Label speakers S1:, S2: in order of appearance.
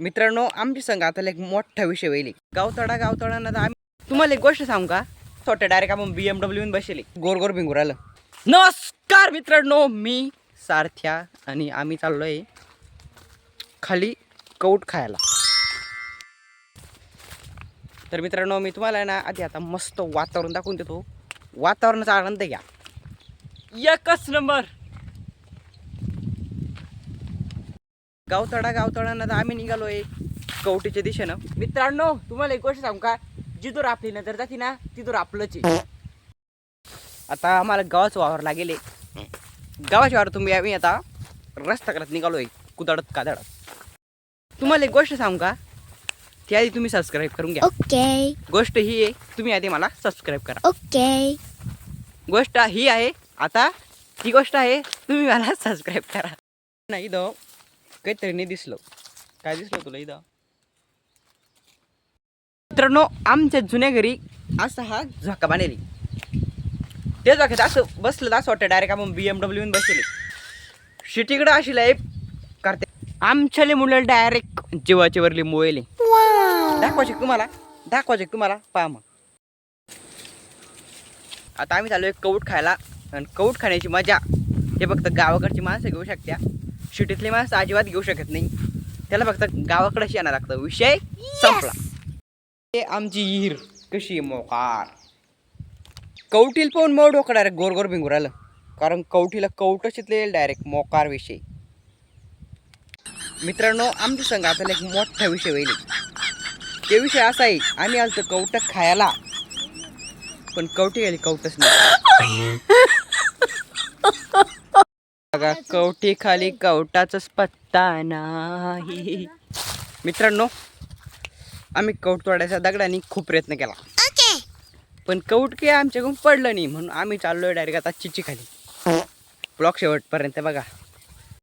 S1: मित्रांनो, आमची संघ आता एक मोठा विषय होईल. गावतळांना आम्ही तुम्हाला एक गोष्ट सांगू का? छोट्या डायरेक्ट आपण BMW बसले गोर भिंगूर आलं. नमस्कार मित्रांनो, मी सारथ्या आणि आम्ही चाललोय खाली कौट खायला. तर मित्रांनो, मी तुम्हाला ना आधी आता मस्त वातावरण दाखवून देतो. वातावरणाचा आनंद घ्या. एकच नंबर. गावतळांना आम्ही निघालोय कवटीच्या दिशेनं. मित्रांनो, तुम्हाला एक गोष्ट सांगू का? जिथून आपली नजर जाते ना तिथून आपलंच आहे. आता आम्हाला गावाचं वावर लागेल. गावाच्या वावर तुम्ही आम्ही आता रस्ता करत निघालोय कुदाडत कादडत. तुम्हाला एक गोष्ट सांगू का? ती आधी तुम्ही सबस्क्राईब करून घ्या.
S2: ओके.
S1: गोष्ट ही आहे, तुम्ही आधी मला सबस्क्राईब करा.
S2: ओके.
S1: गोष्ट ही आहे, आता ती गोष्ट आहे तुम्ही मला सबस्क्राईब करा. नाही इथं काहीतरी नाही दिसलं. काय दिसलं तुला इथं? मित्रांनो, आमच्या जुन्या घरी असा हा झोका बांधलेली. ते झोक्यात असं बसलं असं वाटतं डायरेक्ट आपण BMW बसले. शिटीकडे अशी लाईफ करते. आमच्याले मुलं डायरेक्ट जीवाची वरली मोयले. दाखवायचे तुम्हाला पहा मग. आता आम्ही चाललोय कौट खायला. आणि कौट खाण्याची मजा हे फक्त गावाकडची माणसं घेऊ शकत्या. शिटीतली माणसं अजिबात घेऊ शकत नाही. त्याला फक्त गावाकडेच येणार लागतं. विषय संपला. हे आमची हिर कशी आहे मोकार. कवटील पाहून मग डोकं डायरेक्ट गोर भिंगूर आलं. कारण कवटीला कवटच येईल डायरेक्ट मोकार विषय. मित्रांनो, आमच्या संघ आता एक मोठा विषय होईल. ते विषय असा आहे, आम्ही आलतो कवट खायला पण कवटी गेली कवटच नाही. बघा, कवटी खाली कवटाचाच पत्ता नाही. मित्रांनो, आम्ही कौट तोडायचा दगडाने खूप प्रयत्न केला. पण कौट काही आमच्याकडून पडलं नाही. म्हणून आम्ही चाललोय डायरेक्ट आता चिची खाली. ब्लॉक शेवटपर्यंत बघा.